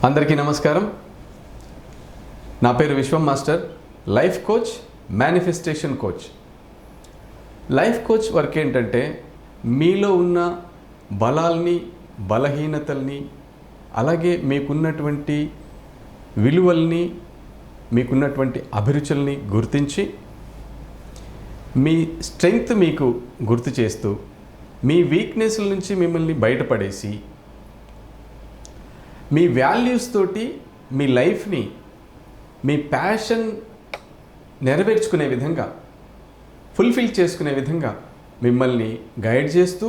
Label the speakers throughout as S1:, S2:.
S1: అందరికీ నమస్కారం. నా పేరు విశ్వం master, life coach, manifestation coach. Life coach work ఏంటంటే మీలో ఉన్న బలాల్ని, బలహీనతల్ని, అలాగే మీకున్నటువంటి విలువల్ని, మీకున్నటువంటి అభిరుచుల్ని గుర్తించి మీ స్ట్రెంగ్త్ మీకు గుర్తు చేస్తూ మీ వీక్నెస్ల నుంచి మిమ్మల్ని బయటపడేసి మీ వాల్యూస్ తోటి మీ లైఫ్ని, మీ ప్యాషన్ నెరవేర్చుకునే విధంగా, ఫుల్ఫిల్ చేసుకునే విధంగా మిమ్మల్ని గైడ్ చేస్తూ,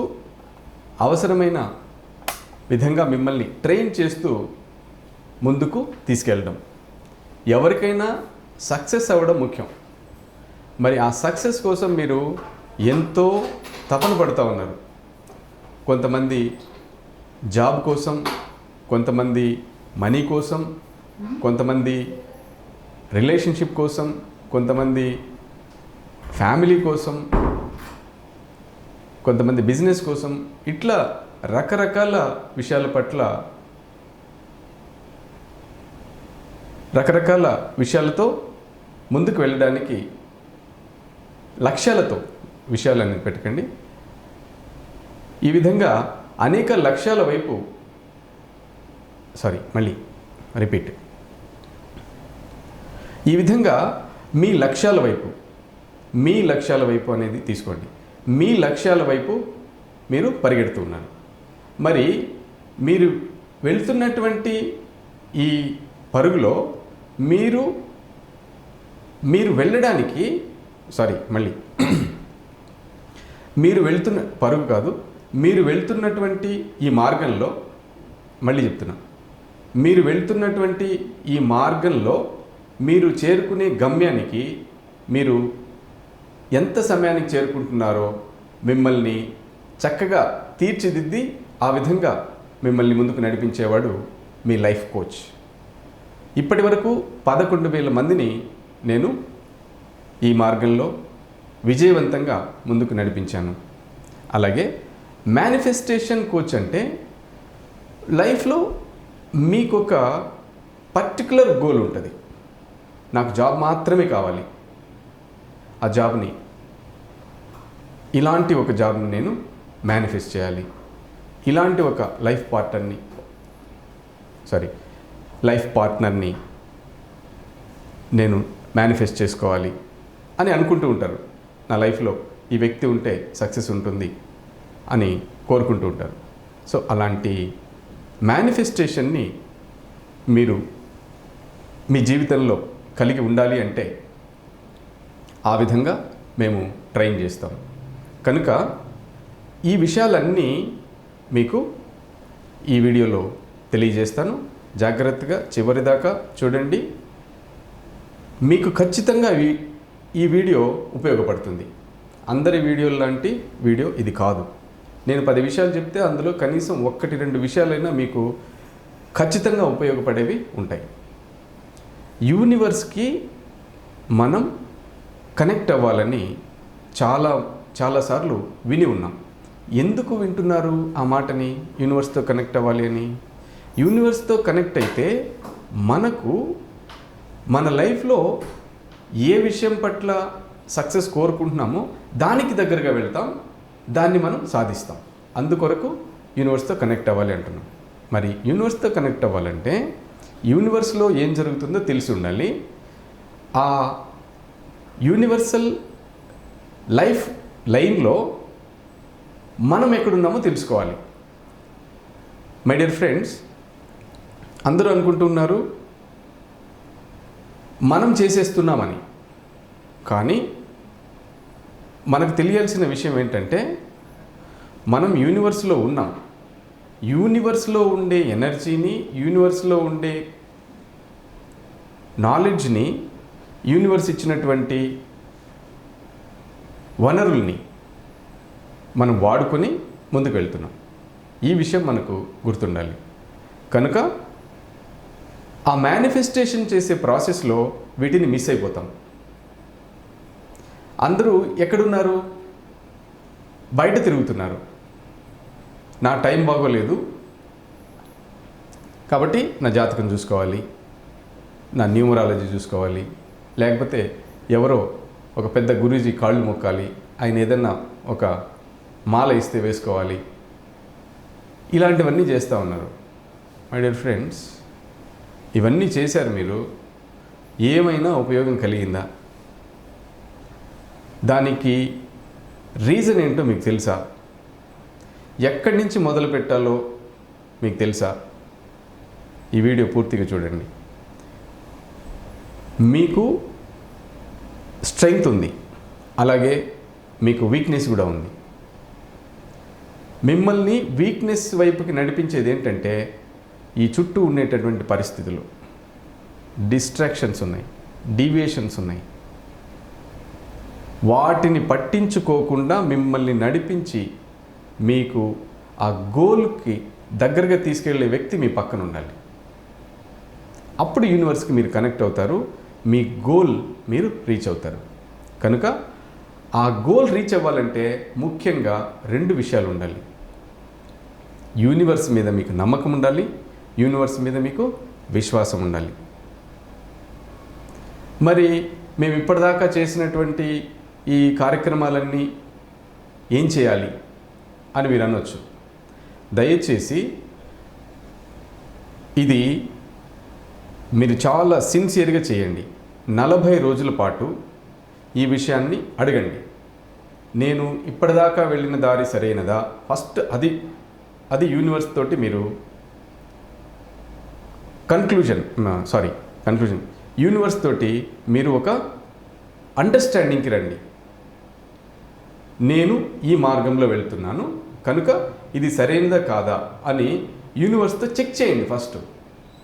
S1: అవసరమైన విధంగా మిమ్మల్ని ట్రైన్ చేస్తూ ముందుకు తీసుకెళ్ళడం. ఎవరికైనా సక్సెస్ అవ్వడం ముఖ్యం. మరి ఆ సక్సెస్ కోసం మీరు ఎంతో తపన పడుతూ ఉన్నారు. కొంతమంది జాబ్ కోసం, కొంతమంది మనీ కోసం, కొంతమంది రిలేషన్షిప్ కోసం, కొంతమంది ఫ్యామిలీ కోసం, కొంతమంది బిజినెస్ కోసం, ఇట్లా రకరకాల విషయాల పట్ల రకరకాల విషయాలతో ముందుకు వెళ్ళడానికి లక్ష్యాలతో, విషయాలన్నీ పెట్టకండి, ఈ విధంగా అనేక లక్ష్యాల వైపు ఈ విధంగా మీ లక్ష్యాల వైపు అనేది తీసుకోండి. మీ లక్ష్యాల వైపు మీరు పరిగెడుతున్నారు. మరి మీరు వెళ్తున్నటువంటి ఈ పరుగులో మీరు వెళ్ళడానికి మీరు వెళ్తున్న పరుగు కాదు, మీరు వెళ్తున్నటువంటి ఈ మార్గంలో, మీరు వెళ్తున్నటువంటి ఈ మార్గంలో మీరు చేరుకునే గమ్యానికి మీరు ఎంత సమయానికి చేరుకుంటున్నారో మిమ్మల్ని చక్కగా తీర్చిదిద్ది ఆ విధంగా మిమ్మల్ని ముందుకు నడిపించేవాడు మీ లైఫ్ కోచ్. ఇప్పటి వరకు 11,000 మందిని నేను ఈ మార్గంలో విజయవంతంగా ముందుకు నడిపించాను. అలాగే మేనిఫెస్టేషన్ కోచ్ అంటే లైఫ్లో మీకు ఒక పర్టికులర్ గోల్ ఉంటుంది. నాకు జాబ్ మాత్రమే కావాలి, ఆ జాబ్ని, ఇలాంటి ఒక జాబ్ని నేను మేనిఫెస్ట్ చేయాలి, ఇలాంటి ఒక లైఫ్ పార్ట్నర్ని నేను మేనిఫెస్ట్ చేసుకోవాలి అని అనుకుంటూ ఉంటారు. నా లైఫ్లో ఈ వ్యక్తి ఉంటే సక్సెస్ ఉంటుంది అని కోరుకుంటూ ఉంటారు. సో అలాంటి మేనిఫెస్టేషన్ని మీరు మీ జీవితంలో కలిగి ఉండాలి అంటే ఆ విధంగా మేము ట్రైన్ చేస్తాం. కనుక ఈ విషయాలన్నీ మీకు ఈ వీడియోలో తెలియజేస్తాను. జాగ్రత్తగా చివరిదాకా చూడండి. మీకు ఖచ్చితంగా ఈ వీడియో ఉపయోగపడుతుంది. అందరి వీడియోల లాంటి వీడియో ఇది కాదు. నేను 10 విషయాలు చెప్తే అందులో కనీసం 1-2 విషయాలైనా మీకు ఖచ్చితంగా ఉపయోగపడేవి ఉంటాయి. యూనివర్స్కి మనం కనెక్ట్ అవ్వాలని చాలాసార్లు విని ఉన్నాం. ఎందుకు వింటున్నారు ఆ మాటని? యూనివర్స్తో కనెక్ట్ అవ్వాలి అని. యూనివర్స్తో కనెక్ట్ అయితే మనకు మన లైఫ్లో ఏ విషయం పట్ల సక్సెస్ కోరుకుంటున్నామో దానికి దగ్గరగా వెళ్తాం, దాన్ని మనం సాధిస్తాం. అందుకొరకు యూనివర్స్తో కనెక్ట్ అవ్వాలి అంటున్నాం. మరి యూనివర్స్తో కనెక్ట్ అవ్వాలంటే యూనివర్స్లో ఏం జరుగుతుందో తెలిసి ఉండాలి. ఆ యూనివర్సల్ లైఫ్ లైన్లో మనం ఎక్కడున్నామో తెలుసుకోవాలి. మై డియర్ ఫ్రెండ్స్, అందరూ అనుకుంటున్నారు మనం చేసేస్తున్నామని. కానీ మనకు తెలియాల్సిన విషయం ఏంటంటే మనం యూనివర్స్లో ఉన్నాం. యూనివర్స్లో ఉండే ఎనర్జీని, యూనివర్స్లో ఉండే నాలెడ్జ్ని, యూనివర్స్ ఇచ్చినటువంటి వనరుల్ని మనం వాడుకొని ముందుకు వెళ్తున్నాం. ఈ విషయం మనకు గుర్తుండాలి. కనుక ఆ మేనిఫెస్టేషన్ చేసే ప్రాసెస్లో వీటిని మిస్ అయిపోతాం. అందరూ ఎక్కడున్నారు? బయట తిరుగుతున్నారు. నా టైం బాగోలేదు, కాబట్టి నా జాతకం చూసుకోవాలి, నా న్యూమరాలజీ చూసుకోవాలి, లేకపోతే ఎవరో ఒక పెద్ద గురూజీ కాళ్ళు మొక్కాలి, ఆయన ఏదన్నా ఒక మాల ఇస్తే వేసుకోవాలి, ఇలాంటివన్నీ చేస్తూ ఉన్నారు. మై డియర్ ఫ్రెండ్స్, ఇవన్నీ చేశారు మీరు, ఏమైనా ఉపయోగం కలిగిందా? దానికి రీజన్ ఏంటో మీకు తెలుసా? ఎక్కడి నుంచి మొదలు పెట్టాలో మీకు తెలుసా? ఈ వీడియో పూర్తిగా చూడండి. మీకు స్ట్రెంగ్త్ ఉంది, అలాగే మీకు వీక్నెస్ కూడా ఉంది. మిమ్మల్ని వీక్నెస్ వైపుకి నడిపించేది ఏంటంటే ఈ చుట్టూ ఉండేటటువంటి పరిస్థితులు, డిస్ట్రాక్షన్స్ ఉన్నాయి, డీవియేషన్స్ ఉన్నాయి. వాటిని పట్టించుకోకుండా మిమ్మల్ని నడిపించి మీకు ఆ గోల్కి దగ్గరగా తీసుకెళ్లే వ్యక్తి మీ పక్కన ఉండాలి. అప్పుడు యూనివర్స్కి మీరు కనెక్ట్ అవుతారు, మీ గోల్ మీరు రీచ్ అవుతారు. కనుక ఆ గోల్ రీచ్ అవ్వాలంటే ముఖ్యంగా 2 విషయాలు ఉండాలి. యూనివర్స్ మీద మీకు నమ్మకం ఉండాలి, యూనివర్స్ మీద మీకు విశ్వాసం ఉండాలి. మరి మేము ఇప్పటిదాకా చేసినటువంటి ఈ కార్యక్రమాలన్నీ ఏం చేయాలి అని మీరు అనొచ్చు. దయచేసి ఇది మీరు చాలా సిన్సియర్గా చేయండి. 40 రోజుల పాటు ఈ విషయాన్ని అడగండి. నేను ఇప్పటిదాకా వెళ్ళిన దారి సరైనదా? ఫస్ట్ అది యూనివర్స్ తోటి మీరు కన్క్లూజన్ యూనివర్స్ తోటి మీరు ఒక అండర్స్టాండింగ్కి రండి. నేను ఈ మార్గంలో వెళ్తున్నాను కనుక ఇది సరైనదా కాదా అని యూనివర్స్తో చెక్ చేయండి. ఫస్ట్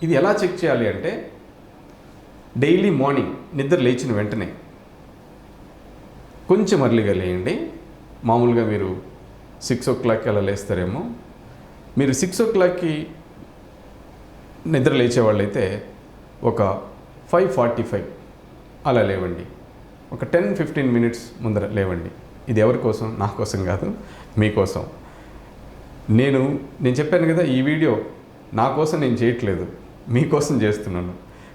S1: ఇది ఎలా చెక్ చేయాలి అంటే డైలీ మార్నింగ్ నిద్ర లేచిన వెంటనే కొంచెం అర్లీగా లేయండి. మామూలుగా మీరు 6 o'clock అలా లేస్తారేమో. మీరు 6 o'clockకి నిద్ర లేచేవాళ్ళైతే ఒక 5:45 అలా లేవండి. ఒక 10-15 minutes ముందర లేవండి. ఇది ఎవరి కోసం? నా కోసం కాదు, మీకోసం. నేను చెప్పాను కదా, ఈ వీడియో నా కోసం నేను చేయట్లేదు, మీకోసం చేస్తున్నాను.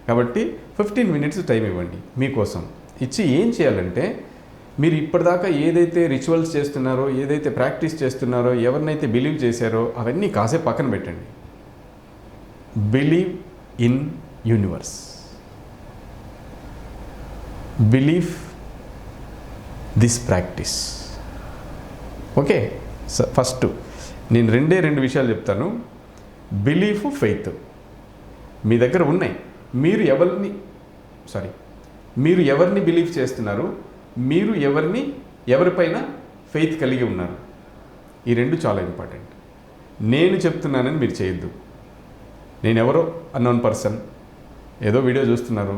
S1: కాబట్టి 15 minutes టైం ఇవ్వండి మీకోసం. ఇచ్చి ఏం చేయాలంటే మీరు ఇప్పటిదాకా ఏదైతే రిచువల్స్ చేస్తున్నారో, ఏదైతే ప్రాక్టీస్ చేస్తున్నారో, ఎవరినైతే బిలీవ్ చేశారో అవన్నీ కాసేపు పక్కన పెట్టండి. Believe in universe, believe this practice. Okay, first నేను 2 విషయాలు చెప్తాను. బిలీఫ్, ఫెయిత్ మీ దగ్గర ఉన్నాయి. మీరు ఎవరిని బిలీవ్ చేస్తున్నారు, మీరు ఎవరిపైన ఫెయిత్ కలిగి ఉన్నారు, ఈ 2 చాలా ఇంపార్టెంట్. నేను చెప్తున్నానని మీరు చేయొద్దు. నేను ఎవరో అన్నోన్ పర్సన్, ఏదో వీడియో చూస్తున్నారు,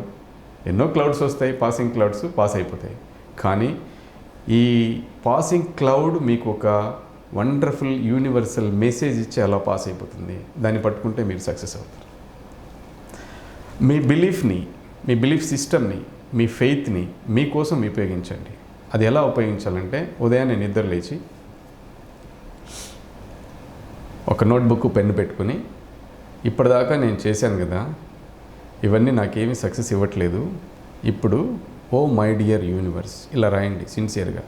S1: ఎన్నో క్లౌడ్స్ వస్తాయి, పాసింగ్ క్లౌడ్స్ పాస్ అయిపోతాయి. కానీ ఈ పాసింగ్ క్లౌడ్ మీకు ఒక వండర్ఫుల్ యూనివర్సల్ మెసేజ్ ఇచ్చి అలా పాస్ అయిపోతుంది. దాన్ని పట్టుకుంటే మీరు సక్సెస్ అవుతారు. మీ బిలీఫ్ని, మీ బిలీఫ్ సిస్టమ్ని, మీ ఫెయిత్ని మీకోసం ఉపయోగించండి. అది ఎలా ఉపయోగించాలంటే ఉదయాన్నే నిద్ర లేచి ఒక నోట్బుక్, పెన్ను పెట్టుకుని ఇప్పటిదాకా నేను చేశాను కదా, ఇవన్నీ నాకేమీ సక్సెస్ ఇవ్వట్లేదు, ఇప్పుడు ఓ మై డియర్ యూనివర్స్ ఇలా రాయండి సిన్సియర్గా.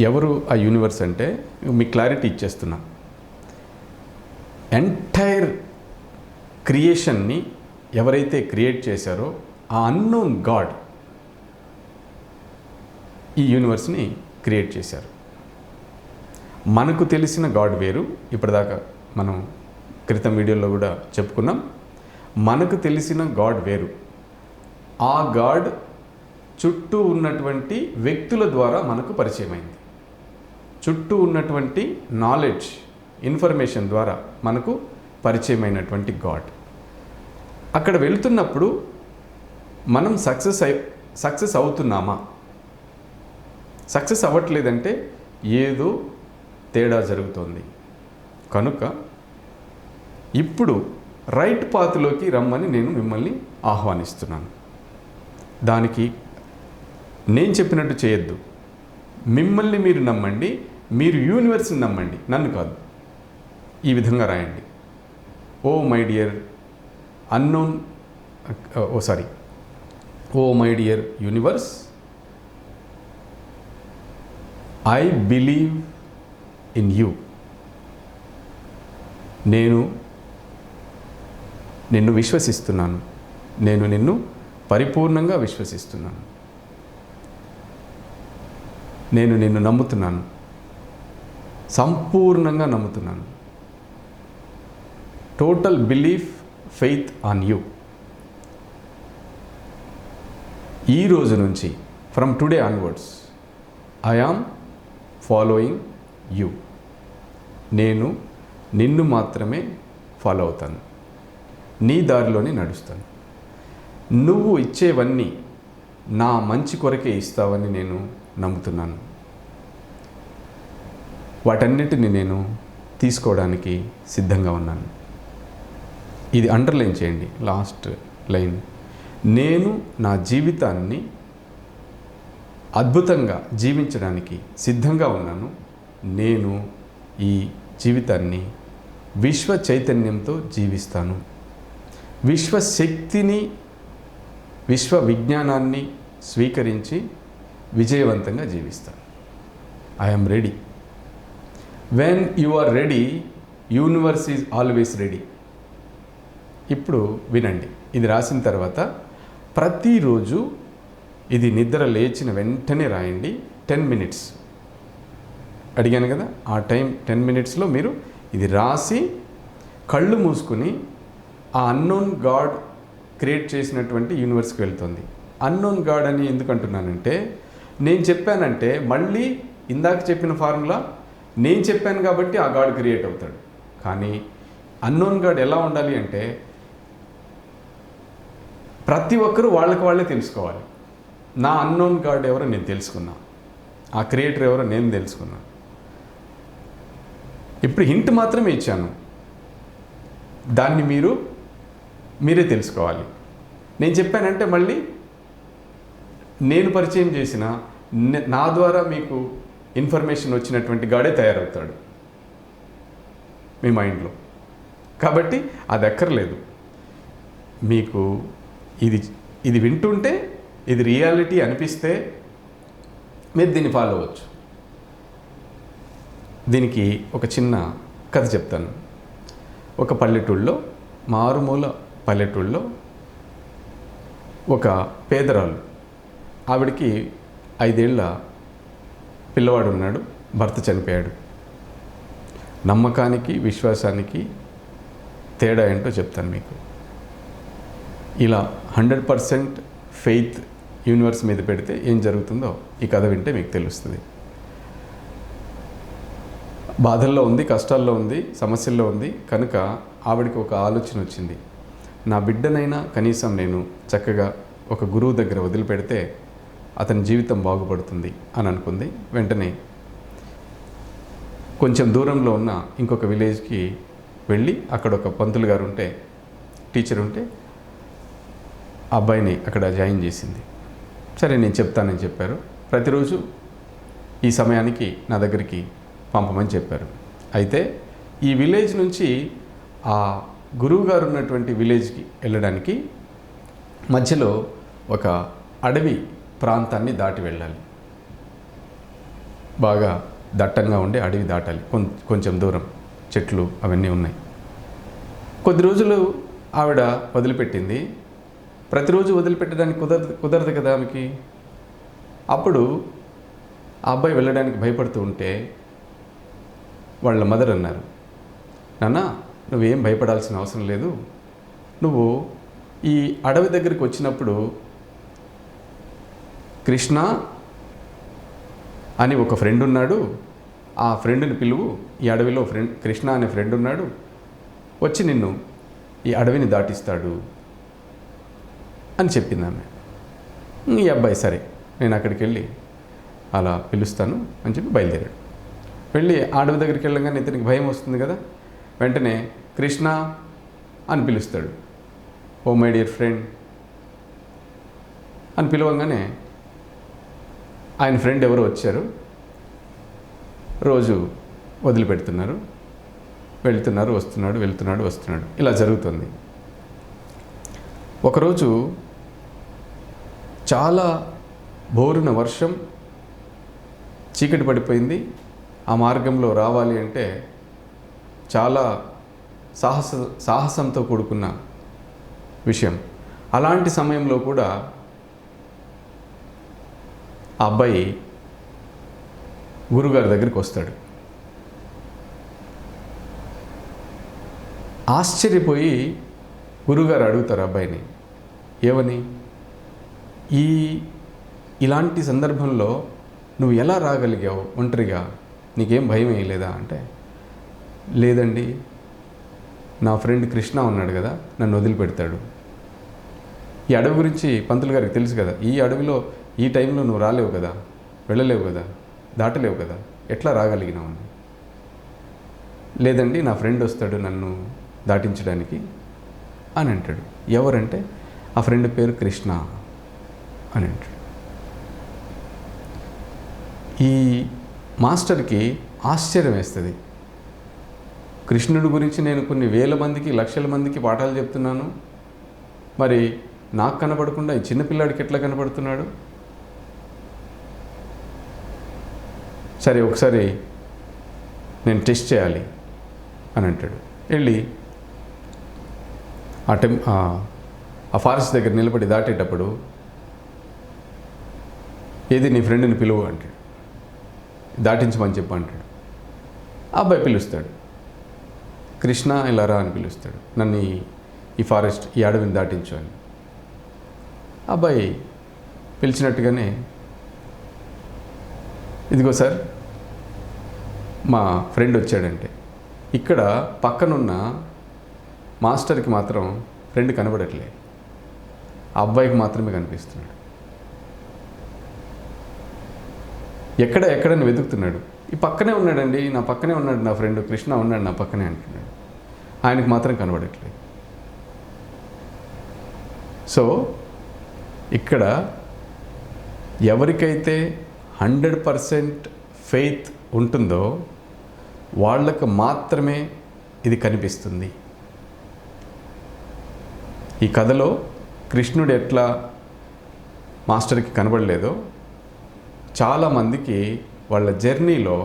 S1: ఎవరు ఆ యూనివర్స్ అంటే మీ క్లారిటీ ఇచ్చేస్తున్నా. ఎంటైర్ క్రియేషన్ని ఎవరైతే క్రియేట్ చేశారో ఆ అన్నోన్ గాడ్ ఈ యూనివర్స్ని క్రియేట్ చేశారు. మనకు తెలిసిన గాడ్ వేరు. ఇప్పటిదాకా మనం క్రితం వీడియోలో కూడా చెప్పుకున్నాం. మనకు తెలిసిన గాడ్ వేరు. ఆ గాడ్ చుట్టూ ఉన్నటువంటి వ్యక్తుల ద్వారా మనకు పరిచయం అయింది. చుట్టూ ఉన్నటువంటి నాలెడ్జ్, ఇన్ఫర్మేషన్ ద్వారా మనకు పరిచయమైనటువంటి గాడ్. అక్కడ వెళ్తున్నప్పుడు మనం సక్సెస్ అవుతున్నామా? సక్సెస్ అవ్వట్లేదంటే ఏదో తేడా జరుగుతోంది. కనుక ఇప్పుడు రైట్ పాత్లోకి రమ్మని నేను మిమ్మల్ని ఆహ్వానిస్తున్నాను. దానికి నేను చెప్పినట్టు చేయొద్దు. మిమ్మల్ని మీరు నమ్మండి, మీరు యూనివర్స్ని నమ్మండి, నన్ను కాదు. ఈ విధంగా రాయండి. Oh my dear unknown oh my dear universe, I believe in you. నేను నిన్ను విశ్వసిస్తున్నాను. నేను నిన్ను పరిపూర్ణంగా విశ్వసిస్తున్నాను. నేను నిన్ను నమ్ముతున్నాను, సంపూర్ణంగా నమ్ముతున్నాను. Total belief, faith on you. ఈ రోజు నుంచి, from today onwards, I am following you. నేను నిన్ను మాత్రమే ఫాలో అవుతాను, నీ దారిలోనే నడుస్తాను. నువ్వు ఇచ్చేవన్నీ నా మంచి కొరకే ఇస్తావని నేను నమ్ముతున్నాను. వాటన్నిటిని నేను తీసుకోవడానికి సిద్ధంగా ఉన్నాను. ఇది అండర్లైన్ చేయండి, లాస్ట్ లైన్. నేను నా జీవితాన్ని అద్భుతంగా జీవించడానికి సిద్ధంగా ఉన్నాను. నేను ఈ జీవితాన్ని విశ్వ చైతన్యంతో జీవిస్తాను. విశ్వశక్తిని, విశ్వ విజ్ఞానాన్ని స్వీకరించి విజయవంతంగా జీవిస్తాను. I'm ready. When you are ready, universe is always ready. ఇప్పుడు వినండి. ఇది రాసిన తర్వాత ప్రతిరోజు ఇది నిద్ర లేచిన వెంటనే రాయండి. 10 minutes అడిగాను కదా, ఆ టైం 10 minutesలో మీరు ఇది రాసి కళ్ళు మూసుకుని ఆ అన్నోన్ గాడ్ క్రియేట్ చేసినటువంటి యూనివర్స్కి వెళ్తుంది. అన్నోన్ గాడ్ అని ఎందుకు అంటున్నానంటే, నేను చెప్పానంటే మళ్ళీ ఇందాక చెప్పిన ఫార్ములా నేను చెప్పాను కాబట్టి ఆ గాడ్ క్రియేట్ అవుతాడు. కానీ అన్నోన్ గాడ్ ఎలా ఉండాలి అంటే, ప్రతి ఒక్కరూ వాళ్ళకి వాళ్ళే తెలుసుకోవాలి. నా అన్నోన్ గాడ్ ఎవరో నేను తెలుసుకున్నా, ఆ క్రియేటర్ ఎవరో నేను తెలుసుకున్నా. ఇప్పుడు హింట్ మాత్రమే ఇచ్చాను, దాన్ని మీరే తెలుసుకోవాలి. నేను చెప్పానంటే మళ్ళీ నేను పరిచయం చేసిన, నా ద్వారా మీకు ఇన్ఫర్మేషన్ వచ్చినటువంటి గాడే తయారవుతాడు మీ మైండ్లో. కాబట్టి అది ఎక్కర్లేదు. మీకు ఇది వింటుంటే ఇది రియాలిటీ అనిపిస్తే మీరు దీన్ని ఫాలో అవ్వచ్చు. దీనికి ఒక చిన్న కథ చెప్తాను. ఒక పల్లెటూళ్ళలో, మారుమూల పల్లెటూళ్ళలో ఒక పేదరాలు, ఆవిడికి 5 ఏళ్ల పిల్లవాడు ఉన్నాడు. భర్త చనిపోయాడు. నమ్మకానికి విశ్వాసానికి తేడా ఏంటో చెప్తాను మీకు. ఇలా 100% ఫెయిత్ యూనివర్స్ మీద పెడితే ఏం జరుగుతుందో ఈ కథ వింటే మీకు తెలుస్తుంది. బాధల్లో ఉంది, కష్టాల్లో ఉంది, సమస్యల్లో ఉంది. కనుక ఆవిడికి ఒక ఆలోచన వచ్చింది. నా బిడ్డనైనా కనీసం నేను చక్కగా ఒక గురువు దగ్గర వదిలిపెడితే అతని జీవితం బాగుపడుతుంది అని అనుకుంది. వెంటనే కొంచెం దూరంలో ఉన్న ఇంకొక విలేజ్కి వెళ్ళి అక్కడ ఒక పంతులు గారు ఉంటే, టీచర్ ఉంటే, ఆ అబ్బాయిని అక్కడ జాయిన్ చేసింది. సరే నేను చెప్తానని చెప్పారు. ప్రతిరోజు ఈ సమయానికి నా దగ్గరికి పంపమని చెప్పారు. అయితే ఈ విలేజ్ నుంచి ఆ గురువు గారు ఉన్నటువంటి విలేజ్కి వెళ్ళడానికి మధ్యలో ఒక అడవి ప్రాంతాన్ని దాటి వెళ్ళాలి. బాగా దట్టంగా ఉండే అడవి దాటాలి. కొంచెం దూరం చెట్లు అవన్నీ ఉన్నాయి. కొద్ది రోజులు ఆవిడ వదిలిపెట్టింది. ప్రతిరోజు వదిలిపెట్టడానికి కుదరదు కదా ఆమెకి. అప్పుడు ఆ అబ్బాయి వెళ్ళడానికి భయపడుతూ ఉంటే వాళ్ళ మదర్ అన్నారు, నాన్న నువ్వేం భయపడాల్సిన అవసరం లేదు. నువ్వు ఈ అడవి దగ్గరికి వచ్చినప్పుడు కృష్ణ అని ఒక ఫ్రెండ్ ఉన్నాడు, ఆ ఫ్రెండ్ని పిలువు. ఈ అడవిలో కృష్ణ అనే ఫ్రెండ్ ఉన్నాడు, వచ్చి నిన్ను ఈ అడవిని దాటిస్తాడు అని చెప్పింది ఆమె. ఈ అబ్బాయి సరే నేను అక్కడికి వెళ్ళి అలా పిలుస్తాను అని చెప్పి బయలుదేరాడు. వెళ్ళి అడవి దగ్గరికి వెళ్ళగానే ఇతనికి భయం వస్తుంది కదా, వెంటనే కృష్ణ అని పిలుస్తాడు. ఓ మై డియర్ ఫ్రెండ్ అని పిలవగానే ఆయన ఫ్రెండ్ ఎవరో వచ్చారు, రోజు వదిలిపెడుతున్నారు. వస్తున్నాడు ఇలా జరుగుతుంది. ఒకరోజు చాలా బోరున వర్షం, చీకటి పడిపోయింది. ఆ మార్గంలో రావాలి అంటే చాలా సాహసంతో కూడుకున్న విషయం. అలాంటి సమయంలో కూడా ఆ అబ్బాయి గురుగారి దగ్గరికి వస్తాడు. ఆశ్చర్యపోయి గురుగారు అడుగుతారు అబ్బాయిని, ఏమని, ఇలాంటి సందర్భంలో నువ్వు ఎలా రాగలిగావు ఒంటరిగా, నీకేం భయం వేయలేదా అంటే, లేదండి, నా ఫ్రెండ్ కృష్ణ ఉన్నాడు కదా, నన్ను వదిలిపెడతాడు. ఈ అడవి గురించి పంతులు గారికి తెలుసు కదా, ఈ అడవిలో ఈ టైంలో నువ్వు రాలేవు కదా, వెళ్ళలేవు కదా, దాటలేవు కదా, ఎట్లా రాగలిగినావు అని. లేదండి, నా ఫ్రెండ్ వస్తాడు నన్ను దాటించడానికి అని అంటాడు. ఎవరంటే ఆ ఫ్రెండ్ పేరు కృష్ణ అని అంటాడు. ఈ మాస్టర్కి ఆశ్చర్యం వేస్తుంది. కృష్ణుడి గురించి నేను కొన్ని వేల మందికి, లక్షల మందికి పాఠాలు చెప్తున్నాను, మరి నాకు కనపడకుండా ఈ చిన్నపిల్లాడికి ఎట్లా కనపడుతున్నాడు? సరే, ఒకసారి నేను టెస్ట్ చేయాలి అని అంటాడు. వెళ్ళి ఆ ఫారెస్ట్ దగ్గర నిలబడి దాటేటప్పుడు, ఏది నీ ఫ్రెండ్ని పిలువు అంటాడు, దాటించమని చెప్పు అంటాడు. ఆ అబ్బాయి పిలుస్తాడు, కృష్ణ ఇలా రా అని పిలుస్తాడు, నన్ను ఈ ఫారెస్ట్, ఈ అడవిని దాటించు అని. అబ్బాయి పిలిచినట్టుగానే, ఇదిగో సార్ మా ఫ్రెండ్ వచ్చాడంటే, ఇక్కడ పక్కనున్న మాస్టర్కి మాత్రం ఫ్రెండ్ కనబడట్లే, ఆ అబ్బాయికి మాత్రమే కనిపిస్తున్నాడు. ఎక్కడని వెతుకుతున్నాడు. ఈ పక్కనే ఉన్నాడండి, నా పక్కనే ఉన్నాడు నా ఫ్రెండ్ కృష్ణ ఉన్నాడు నా పక్కనే అంటున్నాడు, ఆయనకు మాత్రం కనబడట్లేదు. సో ఇక్కడ ఎవరికైతే 100% ఫెయిత్ ఉంటుందో వాళ్ళకు మాత్రమే ఇది కనిపిస్తుంది. ఈ కథలో కృష్ణుడు ఎట్లా మాస్టర్కి కనబడలేదో, చాలామందికి వాళ్ళ జర్నీలో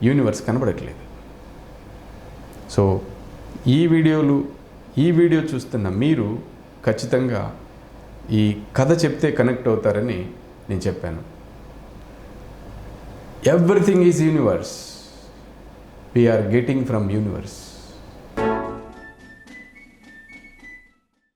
S1: యూనివర్స్ కనబడట్లేదు. సో ఈ వీడియో చూస్తున్న మీరు ఖచ్చితంగా ఈ కథ చెప్తే కనెక్ట్ అవుతారని నేను చెప్పాను. Everything is universe, we are getting from universe.